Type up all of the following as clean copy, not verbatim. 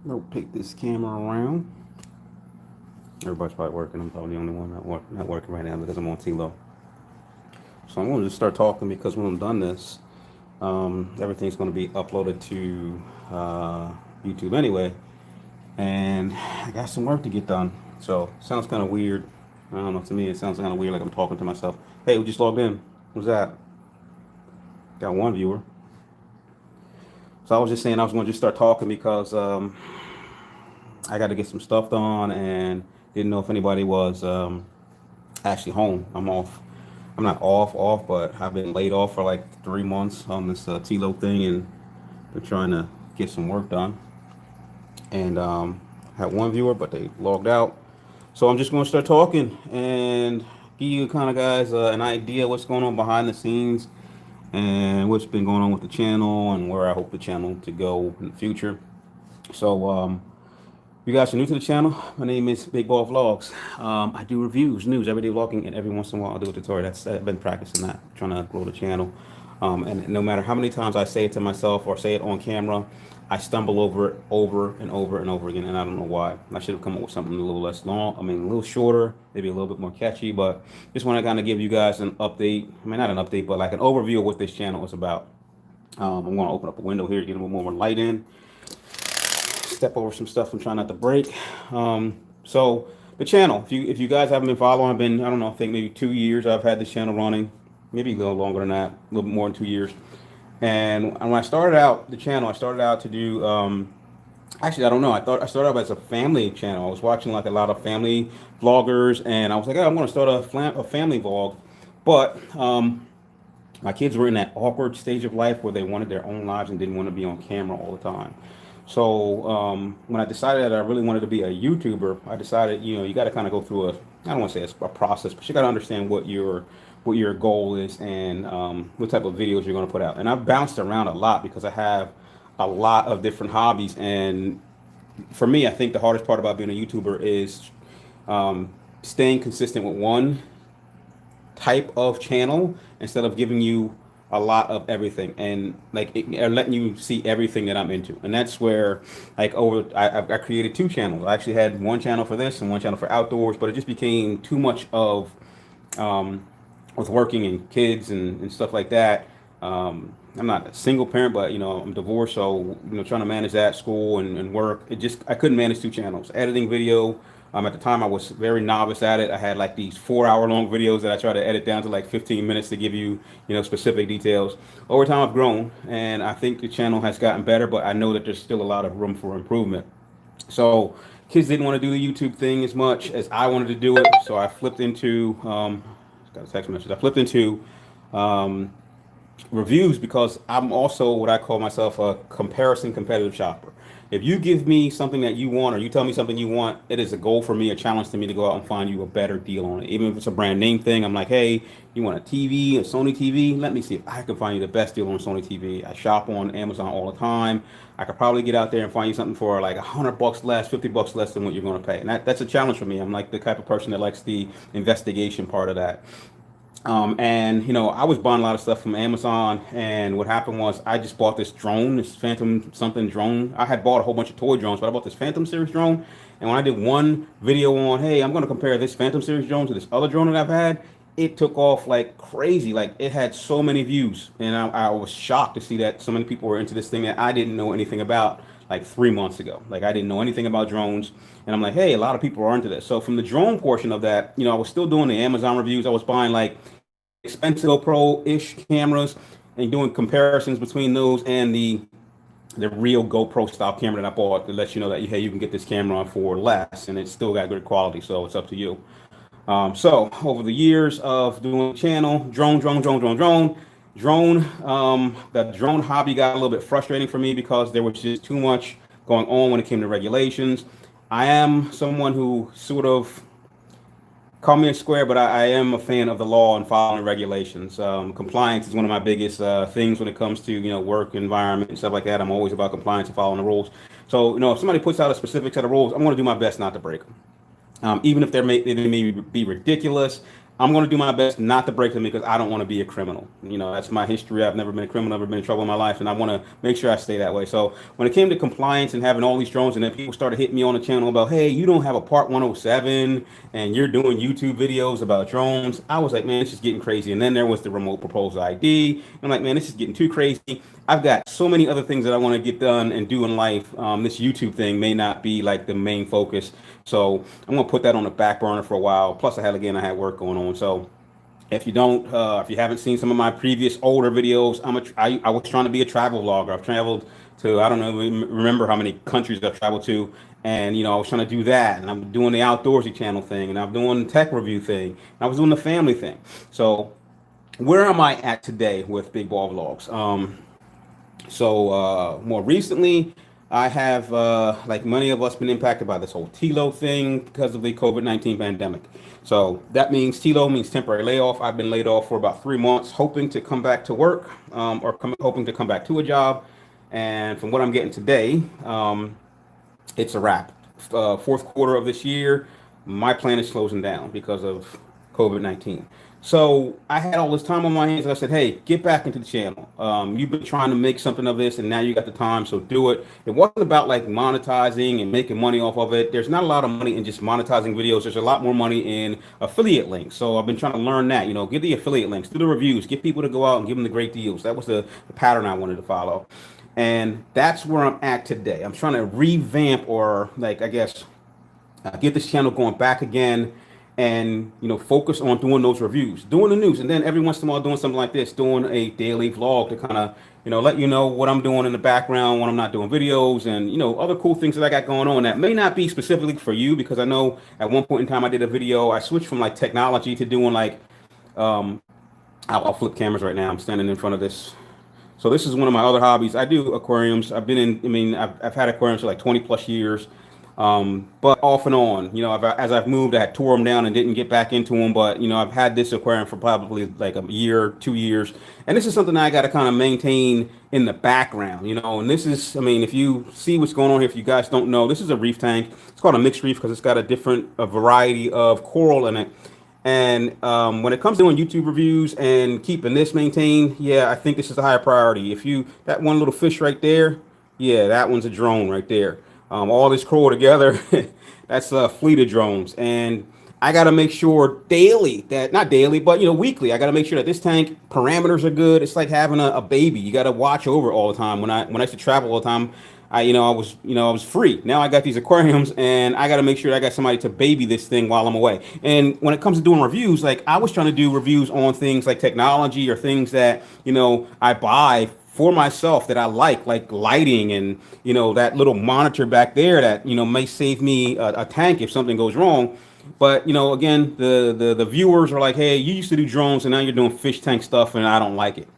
rotate this camera around. Everybody's probably working. I'm probably the only one not working right now because I'm on T-Low. So I'm going to just start talking because when I'm done this, everything's going to be uploaded to YouTube anyway. And I got some work to get done. So sounds kind of weird. I don't know. To me, it sounds kind of weird, like I'm talking to myself. Hey, we just logged in. Who's that? Got one viewer. So I was just saying I was going to just start talking because I got to get some stuff done and didn't know if anybody was actually home. I'm off. I'm not off, but I've been laid off for like 3 months on this T-Lo thing, and been trying to get some work done. And had one viewer, but they logged out. So I'm just going to start talking and give you kind of guys an idea what's going on behind the scenes and what's been going on with the channel and where I hope the channel to go in the future. So if you guys are new to the channel, my name is Big Ball Vlogs. I do reviews, news, everyday vlogging, and every once in a while I'll do a tutorial. I've been practicing that, trying to grow the channel. And no matter how many times I say it to myself or say it on camera, I stumble over it over and over and over again, and I don't know why. I should have come up with something a little less long. I mean, a little shorter, maybe a little bit more catchy, but just want to kind of give you guys an update. I mean, not an update, but like an overview of what this channel is about. I'm going to open up a window here, get a little more light in, step over some stuff I'm trying not to break. So the channel, if you guys haven't been following, I've been, I don't know, I think maybe 2 years I've had this channel running, maybe a little longer than that, a little bit more than 2 years. And when I started out the channel, I started out to do, actually, I don't know. I started out as a family channel. I was watching like a lot of family vloggers, and I was like, oh, I'm going to start a family vlog. But my kids were in that awkward stage of life where they wanted their own lives and didn't want to be on camera all the time. So when I decided that I really wanted to be a YouTuber, I decided, you got to kind of go through I don't want to say a process, but you got to understand what your goal is and what type of videos you're going to put out. And I've bounced around a lot because I have a lot of different hobbies. And for me, I think the hardest part about being a YouTuber is staying consistent with one type of channel instead of giving you a lot of everything and letting you see everything that I'm into. And that's where I created two channels. I actually had one channel for this and one channel for outdoors, but it just became too much of with working and kids and stuff like that. I'm not a single parent, but I'm divorced, so trying to manage that, school and work. I couldn't manage two channels. Editing video. At the time, I was very novice at it. I had like these 4 hour long videos that I try to edit down to like 15 minutes to give you, specific details. Over time, I've grown, and I think the channel has gotten better, but I know that there's still a lot of room for improvement. So kids didn't want to do the YouTube thing as much as I wanted to do it, so I flipped into got a text message. I flipped into reviews because I'm also what I call myself a comparison competitive shopper. If you give me something that you want or you tell me something you want, it is a goal for me, a challenge to me to go out and find you a better deal on it. Even if it's a brand name thing, I'm like, hey, you want a TV, a Sony TV? Let me see if I can find you the best deal on Sony TV. I shop on Amazon all the time. I could probably get out there and find you something for like $100 less, $50 less than what you're going to pay. And that's a challenge for me. I'm like the type of person that likes the investigation part of that. I was buying a lot of stuff from Amazon, and what happened was I just bought this drone, this Phantom something drone. I had bought a whole bunch of toy drones, but I bought this Phantom series drone. And when I did one video on, hey, I'm going to compare this Phantom series drone to this other drone that I've had, it took off like crazy. Like it had so many views, and I was shocked to see that so many people were into this thing that I didn't know anything about like 3 months ago. Like I didn't know anything about drones, and I'm like, hey, a lot of people are into this. So from the drone portion of that, I was still doing the Amazon reviews. I was buying like expensive GoPro-ish cameras and doing comparisons between those and the real GoPro style camera that I bought to let you know that hey, you can get this camera for less and it's still got good quality. So it's up to you. So over the years of doing the channel, the drone hobby got a little bit frustrating for me because there was just too much going on when it came to regulations. I am someone who sort of call me a square, but I am a fan of the law and following regulations. Compliance is one of my biggest things when it comes to work environment and stuff like that. I'm always about compliance and following the rules. So if somebody puts out a specific set of rules, I'm going to do my best not to break them. Even if they may be ridiculous, I'm going to do my best not to break them because I don't want to be a criminal. You know, that's my history. I've never been a criminal, never been in trouble in my life, and I want to make sure I stay that way. So when it came to compliance and having all these drones, and then people started hitting me on the channel about, hey, you don't have a Part 107, and you're doing YouTube videos about drones, I was like, man, it's just getting crazy. And then there was the remote proposal ID. I'm like, man, this is getting too crazy. I've got so many other things that I want to get done and do in life. This YouTube thing may not be like the main focus. So I'm gonna put that on the back burner for a while. Plus, I had work going on. So if you haven't seen some of my previous older videos, I was trying to be a travel vlogger. I've traveled to, I don't know, remember how many countries I've traveled to. And, I was trying to do that. And I'm doing the outdoorsy channel thing. And I'm doing the tech review thing. And I was doing the family thing. So where am I at today with Big Ball Vlogs? More recently, I have, like many of us, been impacted by this whole TLO thing because of the COVID-19 pandemic. So that means TLO means temporary layoff. I've been laid off for about 3 months, hoping to come back to work, hoping to come back to a job. And from what I'm getting today, it's a wrap. Fourth quarter of this year, my plan is closing down because of COVID-19. So I had all this time on my hands, and I said, hey, get back into the channel. You've been trying to make something of this, and now you got the time, so do it. It wasn't about like monetizing and making money off of it. There's not a lot of money in just monetizing videos. There's a lot more money in affiliate links. So I've been trying to learn that, get the affiliate links, do the reviews, get people to go out and give them the great deals. That was the pattern I wanted to follow. And that's where I'm at today. I'm trying to revamp, or like, I guess, get this channel going back again, and focus on doing those reviews, doing the news, and then every once in a while doing something like this, doing a daily vlog to kind of let you know what I'm doing in the background when I'm not doing videos, and other cool things that I got going on that may not be specifically for you, because I know at one point in time I did a video, I switched from like technology to doing like I'll flip cameras right now. I'm standing in front of this. So this is one of my other hobbies. I do aquariums. I've had aquariums for like 20 plus years. But off and on, as I've moved, I had tore them down and didn't get back into them. But, I've had this aquarium for probably like a year, 2 years. And this is something I got to kind of maintain in the background, and this is, if you see what's going on here, if you guys don't know, this is a reef tank. It's called a mixed reef because it's got a variety of coral in it. And when it comes to doing YouTube reviews and keeping this maintained, yeah, I think this is a higher priority. That one little fish right there, yeah, that one's a drone right there. All this coral together, that's a fleet of drones. And I got to make sure daily not daily, but weekly, I got to make sure that this tank parameters are good. It's like having a baby. You got to watch over it all the time. When I used to travel all the time, I was free. Now I got these aquariums, and I got to make sure I got somebody to baby this thing while I'm away. And when it comes to doing reviews, like I was trying to do reviews on things like technology or things that, I buy for myself that I like lighting and, that little monitor back there that, may save me a tank if something goes wrong. But, again, the viewers are like, hey, you used to do drones and now you're doing fish tank stuff, and I don't like it.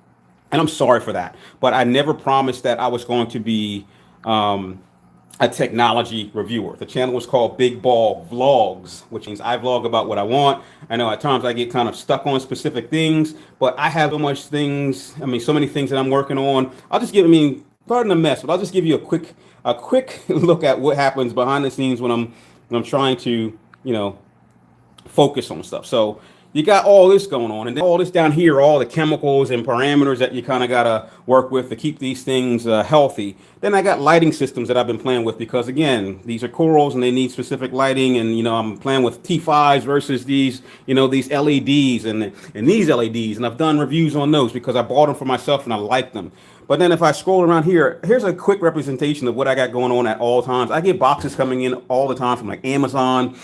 And I'm sorry for that. But I never promised that I was going to be a technology reviewer. The channel was called Big Ball Vlogs, which means I vlog about what I want. I know at times I get kind of stuck on specific things, but I have so many things that I'm working on. Pardon the mess, but I'll just give you a quick look at what happens behind the scenes when I'm trying to, focus on stuff. So you got all this going on, and then all this down here, all the chemicals and parameters that you kind of got to work with to keep these things healthy. Then I got lighting systems that I've been playing with because, again, these are corals and they need specific lighting. And, I'm playing with T5s versus these LEDs and these LEDs. And I've done reviews on those because I bought them for myself and I like them. But then if I scroll around here, here's a quick representation of what I got going on at all times. I get boxes coming in all the time from like Amazon.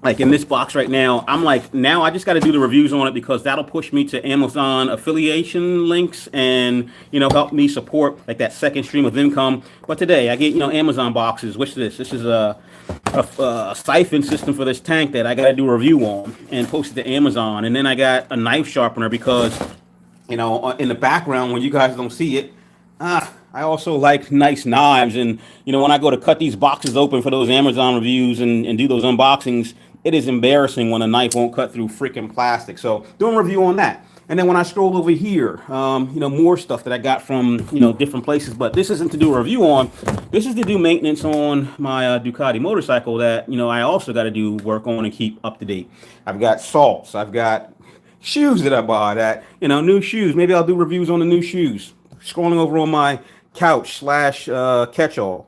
Like in this box right now, I'm like, now I just got to do the reviews on it because that'll push me to Amazon affiliation links and, help me support like that second stream of income. But today I get, Amazon boxes. This is a siphon system for this tank that I got to do a review on and post it to Amazon. And then I got a knife sharpener because, in the background when you guys don't see it, I also like nice knives. And, when I go to cut these boxes open for those Amazon reviews and do those unboxings, it is embarrassing when a knife won't cut through freaking plastic. So doing a review on that. And then when I scroll over here, more stuff that I got from, different places. But this isn't to do a review on. This is to do maintenance on my Ducati motorcycle that, I also got to do work on and keep up to date. I've got salts. I've got shoes that I bought at, new shoes. Maybe I'll do reviews on the new shoes. Scrolling over on my couch slash catch-all.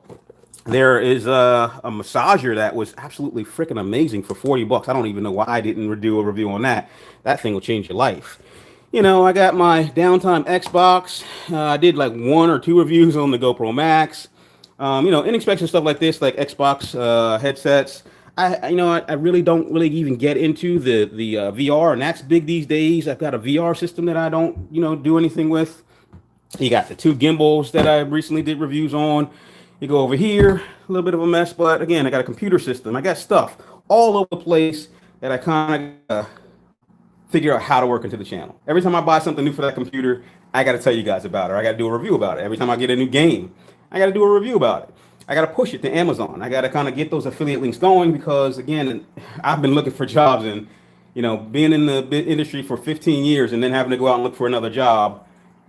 There is a massager that was absolutely freaking amazing for $40. I don't even know why I didn't do a review on that. That thing will change your life. I got my downtime Xbox. I did like 1 or 2 reviews on the GoPro Max. Inexpensive stuff like this, like Xbox headsets. I really don't really even get into the VR, and that's big these days. I've got a VR system that I don't, do anything with. You got the 2 gimbals that I recently did reviews on. You go over here, a little bit of a mess, but again, I got a computer system. I got stuff all over the place that I kind of figure out how to work into the channel. Every time I buy something new for that computer, I got to tell you guys about it. Or I got to do a review about it. Every time I get a new game, I got to do a review about it. I got to push it to Amazon. I got to kind of get those affiliate links going because, again, I've been looking for jobs and, being in the industry for 15 years and then having to go out and look for another job.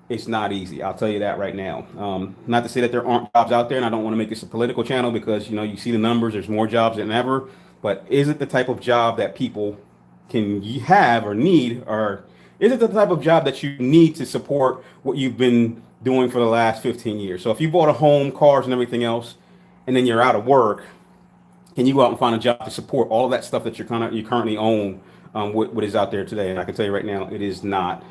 It's not easy. I'll tell you that right now. Not to say that there aren't jobs out there, and I don't want to make this a political channel because, you see the numbers, there's more jobs than ever. But is it the type of job that people can have or need, or is it the type of job that you need to support what you've been doing for the last 15 years? So if you bought a home, cars, and everything else, and then you're out of work, can you go out and find a job to support all of that stuff that you currently own? What is out there today? And I can tell you right now, it is not.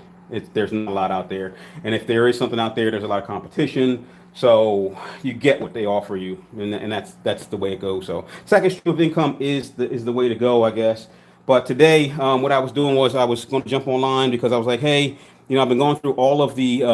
There's not a lot out there, and if there is something out there, there's a lot of competition. So you get what they offer you, and that's the way it goes. So second stream of income is the way to go, I guess. But today, what I was doing was I was going to jump online because I was like, hey, I've been going through all of the the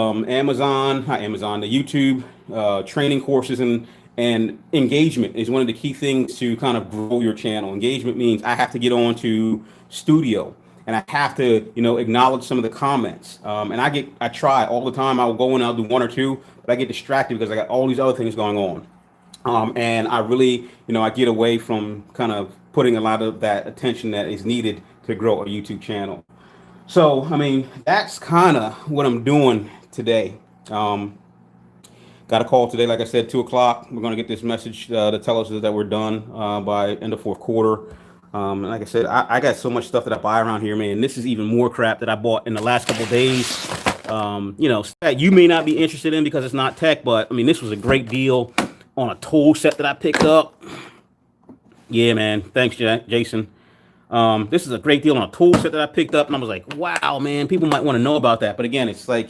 YouTube training courses, and engagement is one of the key things to kind of grow your channel. Engagement means I have to get on to Studio. And I have to, acknowledge some of the comments. And I try all the time. I'll go and I'll do 1 or 2, but I get distracted because I got all these other things going on. And I really, I get away from kind of putting a lot of that attention that is needed to grow a YouTube channel. So, that's kind of what I'm doing today. Got a call today, like I said, 2 o'clock. We're going to get this message to tell us that we're done by end of 4th quarter. And like I said, I got so much stuff that I buy around here, man. This is even more crap that I bought in the last couple of days. That you may not be interested in because it's not tech, but this was a great deal on a tool set that I picked up. Yeah, man. Thanks, Jason. This is a great deal on a tool set that I picked up, and I was like, wow, man, people might want to know about that. But again, it's like,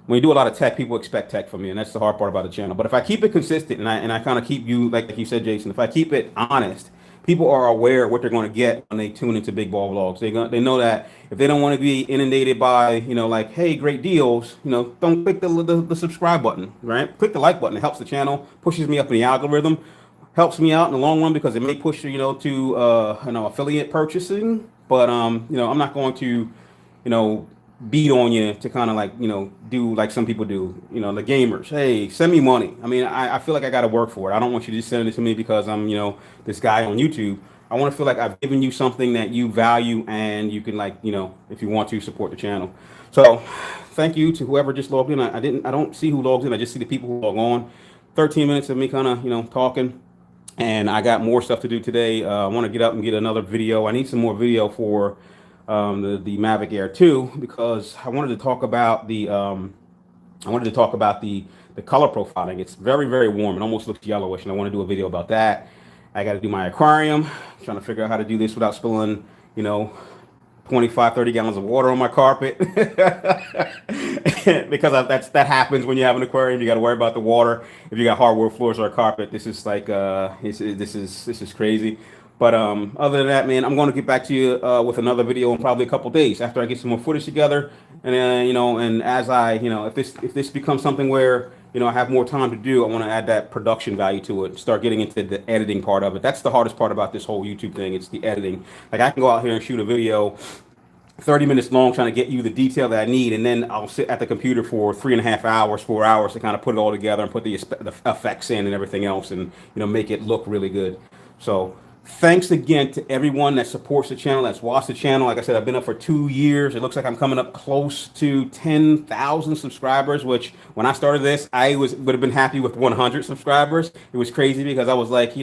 when you do a lot of tech, people expect tech from you, and that's the hard part about the channel. But if I keep it consistent and I kind of keep you, like you said, Jason, if I keep it honest, people are aware of what they're going to get when they tune into Big Ball Vlogs. They know that if they don't want to be inundated by, like, hey, great deals, don't click the subscribe button, right? Click the like button. It helps the channel, pushes me up in the algorithm, helps me out in the long run because it may push you, to affiliate purchasing. But I'm not going to, beat on you to kind of like, do like some people do, the gamers. Hey, send me money. I feel like I got to work for it. I don't want you to just send it to me because I'm, this guy on YouTube. I want to feel like I've given you something that you value and you can, like, if you want to, support the channel. So thank you to whoever just logged in. I don't see who logs in. I just see the people who log on. 13 minutes of me kind of, talking. And I got more stuff to do today. I want to get up and get another video. I need some more video for the Mavic Air 2 because I wanted to talk about the color profiling. It's very, very warm. It almost looks yellowish, and I want to do a video about that. I got to do my aquarium. I'm trying to figure out how to do this without spilling, 25, 30 gallons of water on my carpet because that happens when you have an aquarium. You got to worry about the water. If you got hardwood floors or a carpet, this is like this is crazy. But other than that, man, I'm going to get back to you with another video in probably a couple days after I get some more footage together. And and as I, if this becomes something where, I have more time to do, I want to add that production value to it, start getting into the editing part of it. That's the hardest part about this whole YouTube thing. It's the editing. Like, I can go out here and shoot a video 30 minutes long trying to get you the detail that I need, and then I'll sit at the computer for 3.5 hours, 4 hours to kind of put it all together and put the effects in and everything else, and make it look really good. So Thanks again to everyone that supports the channel, that's watched the channel. Like I said, I've been up for 2 years. It looks like I'm coming up close to 10,000 subscribers, which when I started this, would have been happy with 100 subscribers. It was crazy because I was like,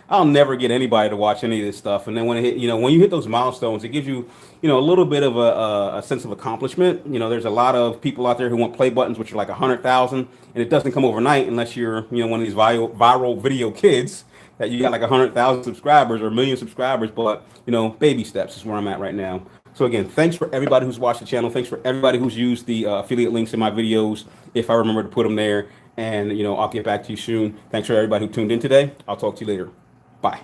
I'll never get anybody to watch any of this stuff. And then when when you hit those milestones, it gives you, a little bit of a sense of accomplishment. There's a lot of people out there who want play buttons, which are like 100,000, and it doesn't come overnight unless you're, one of these viral video kids that you got like 100,000 subscribers or a million subscribers, but baby steps is where I'm at right now. So again, thanks for everybody who's watched the channel. Thanks for everybody who's used the affiliate links in my videos, if I remember to put them there. And I'll get back to you soon. Thanks for everybody who tuned in today. I'll talk to you later. Bye.